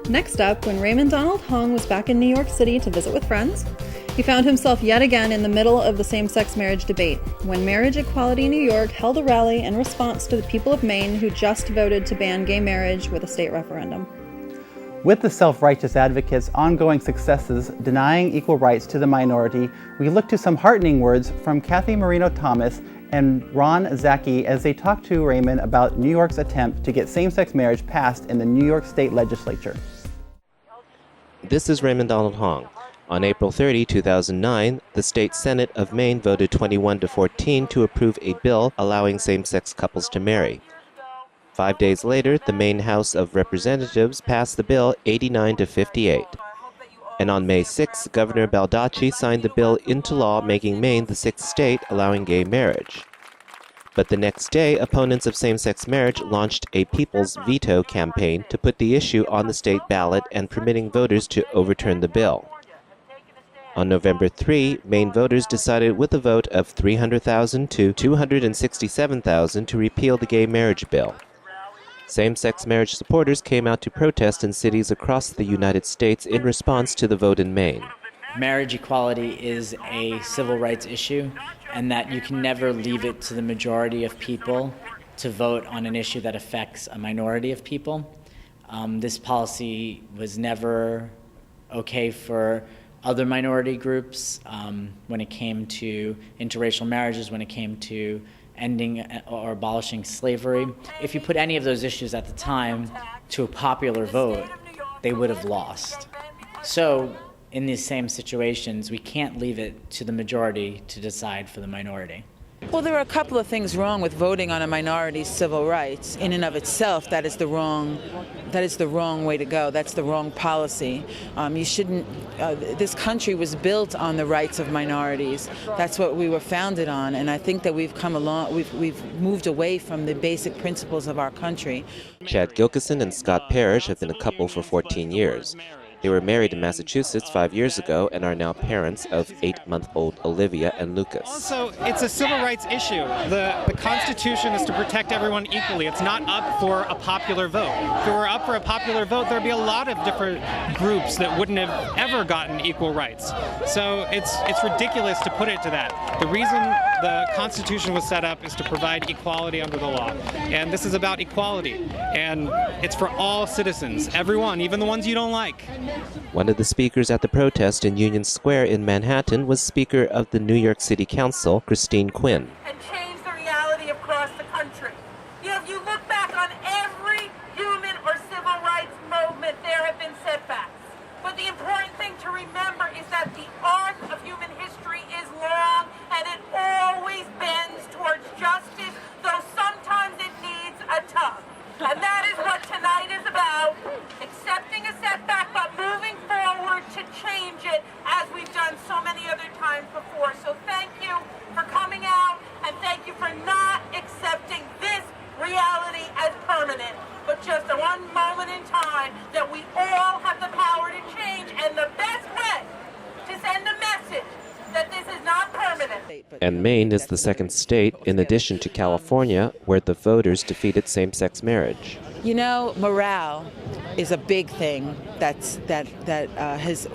Next up, when Raymond Donald Hong was back in New York City to visit with friends, he found himself yet again in the middle of the same-sex marriage debate, when Marriage Equality New York held a rally in response to the people of Maine who just voted to ban gay marriage with a state referendum. With the self-righteous advocates' ongoing successes denying equal rights to the minority, we look to some heartening words from Cathy Marino-Thomas and Zacchi as they talk to Raymond about New York's attempt to get same-sex marriage passed in the New York State legislature. This is Raymond Donald Hong. On April 30, 2009, the state Senate of Maine voted 21-14 to approve a bill allowing same-sex couples to marry. 5 days later, the Maine House of Representatives passed the bill 89-58. And on May 6, Governor Baldacci signed the bill into law, making Maine the sixth state allowing gay marriage. But the next day, opponents of same-sex marriage launched a people's veto campaign to put the issue on the state ballot and permitting voters to overturn the bill. On November 3, Maine voters decided with a vote of 300,000 to 267,000 to repeal the gay marriage bill. Same-sex marriage supporters came out to protest in cities across the United States in response to the vote in Maine. Marriage equality is a civil rights issue, and that you can never leave it to the majority of people to vote on an issue that affects a minority of people. This policy was never okay for other minority groups when it came to interracial marriages, when it came to ending or abolishing slavery. If you put any of those issues at the time to a popular vote, they would have lost. So in these same situations, we can't leave it to the majority to decide for the minority. Well, there are a couple of things wrong with voting on a minority's civil rights. In and of itself, that is the wrong way to go. That's the wrong policy. You shouldn't. This country was built on the rights of minorities. That's what we were founded on, and I think that we've come along. We've moved away from the basic principles of our country. Chad Gilkison and Scott Parrish have been a couple for 14 years. They were married in Massachusetts 5 years ago and are now parents of 8-month-old Olivia and Lucas. Also, it's a civil rights issue. The Constitution is to protect everyone equally. It's not up for a popular vote. If it were up for a popular vote, there'd be a lot of different groups that wouldn't have ever gotten equal rights. So it's ridiculous to put it to that. The reason the Constitution was set up is to provide equality under the law. And this is about equality. And it's for all citizens, everyone, even the ones you don't like. One of the speakers at the protest in Union Square in Manhattan was Speaker of the New York City Council, Christine Quinn. And change the reality across the country. If you look back on every human or civil rights movement, there have been setbacks. But the important thing to remember is that the arc of human history is long and it always bends towards justice, though sometimes it needs a tug. And that is what tonight is about, accepting a setback but moving forward to change it as we've done so many other times before. So thank you for coming out and thank you for not accepting this reality as permanent, but just a one moment in time that we all have the power to change, and the best way to send a message that this is not permanent. And Maine is the second state, in addition to California, where the voters defeated same-sex marriage. You know, morale is a big thing that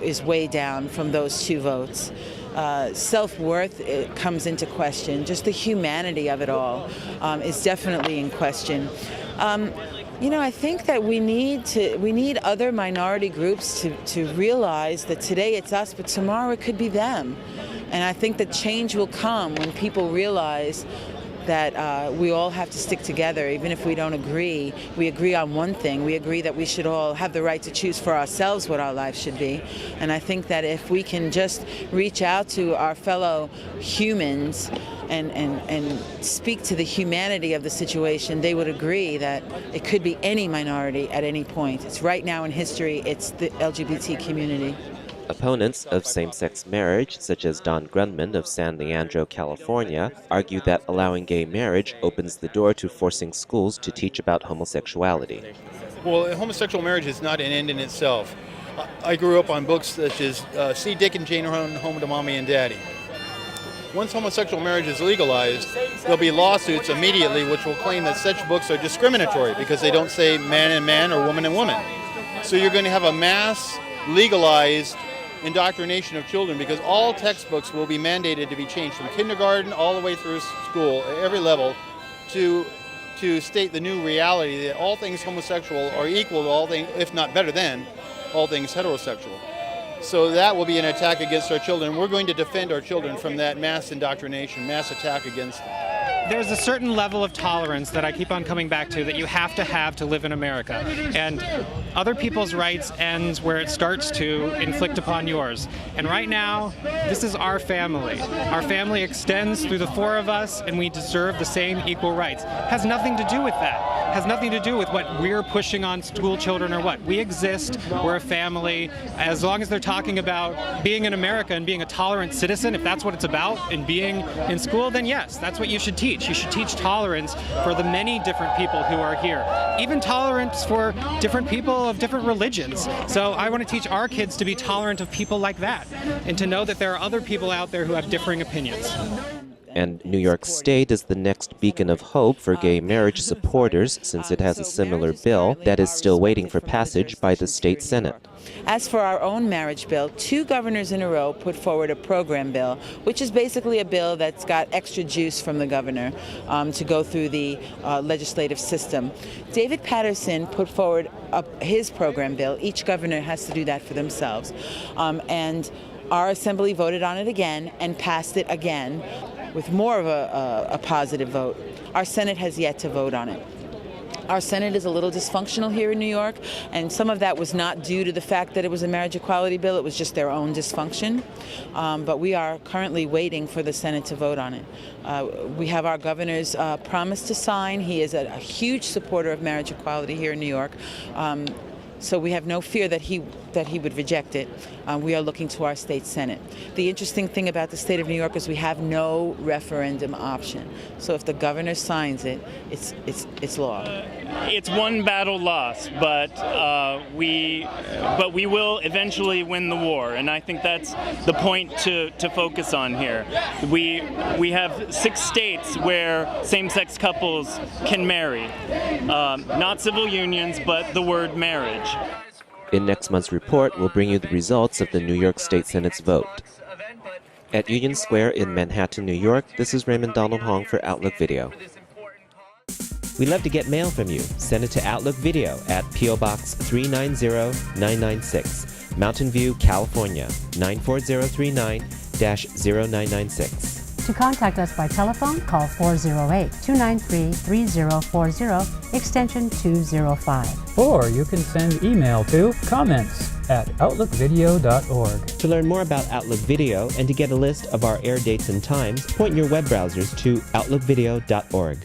is way down from those two votes. Self-worth comes into question. Just the humanity of it all is definitely in question. You know, I think that we need other minority groups to realize that today it's us, but tomorrow it could be them. And I think that change will come when people realize that we all have to stick together, even if we don't agree. We agree on one thing. We agree that we should all have the right to choose for ourselves what our life should be. And I think that if we can just reach out to our fellow humans and speak to the humanity of the situation, they would agree that it could be any minority at any point. It's right now in history, it's the LGBT community. Opponents of same-sex marriage, such as Don Grundman of San Leandro, California, argue that allowing gay marriage opens the door to forcing schools to teach about homosexuality. Well, homosexual marriage is not an end in itself. I grew up on books such as See Dick and Jane Run Home to Mommy and Daddy. Once homosexual marriage is legalized, there'll be lawsuits immediately which will claim that such books are discriminatory because they don't say man and man or woman and woman. So you're going to have a mass legalized indoctrination of children, because all textbooks will be mandated to be changed from kindergarten all the way through school, at every level, to state the new reality that all things homosexual are equal to all things, if not better than, all things heterosexual. So that will be an attack against our children. We're going to defend our children from that mass indoctrination, mass attack against them. There's a certain level of tolerance that I keep on coming back to that you have to live in America. And other people's rights ends where it starts to inflict upon yours. And right now, this is our family. Our family extends through the four of us, and we deserve the same equal rights. Has nothing to do with that. Has nothing to do with what we're pushing on school children or what. We exist, we're a family. As long as they're talking about being in America and being a tolerant citizen, if that's what it's about, and being in school, then yes, that's what you should teach. You should teach tolerance for the many different people who are here. Even tolerance for different people of different religions. So I want to teach our kids to be tolerant of people like that, and to know that there are other people out there who have differing opinions. And New York State is the next beacon of hope for gay marriage supporters, since it has a similar bill that is still waiting for passage by the state Senate. As for our own marriage bill, 2 governors in a row put forward a program bill, which is basically a bill that's got extra juice from the governor to go through the legislative system. David Paterson put forward his program bill. Each governor has to do that for themselves. And our assembly voted on it again and passed it again with more of a positive vote. Our Senate has yet to vote on it. Our Senate is a little dysfunctional here in New York, and some of that was not due to the fact that it was a marriage equality bill, it was just their own dysfunction. But we are currently waiting for the Senate to vote on it. We have our governor's promise to sign. He is a huge supporter of marriage equality here in New York. So we have no fear that he would reject it. We are looking to our state Senate. The interesting thing about the state of New York is we have no referendum option. So if the governor signs it, it's law. It's one battle lost, but we will eventually win the war, and I think that's the point to focus on here. We have 6 states where same-sex couples can marry, not civil unions, but the word marriage. In next month's report, we'll bring you the results of the New York State Senate's vote. At Union Square in Manhattan, New York, this is Raymond Donald Hong for Outlook Video. We'd love to get mail from you. Send it to Outlook Video at P.O. Box 390996, Mountain View, California, 94039-0996. To contact us by telephone, call 408-293-3040, extension 205. Or you can send email to comments@outlookvideo.org. To learn more about Outlook Video and to get a list of our air dates and times, point your web browsers to outlookvideo.org.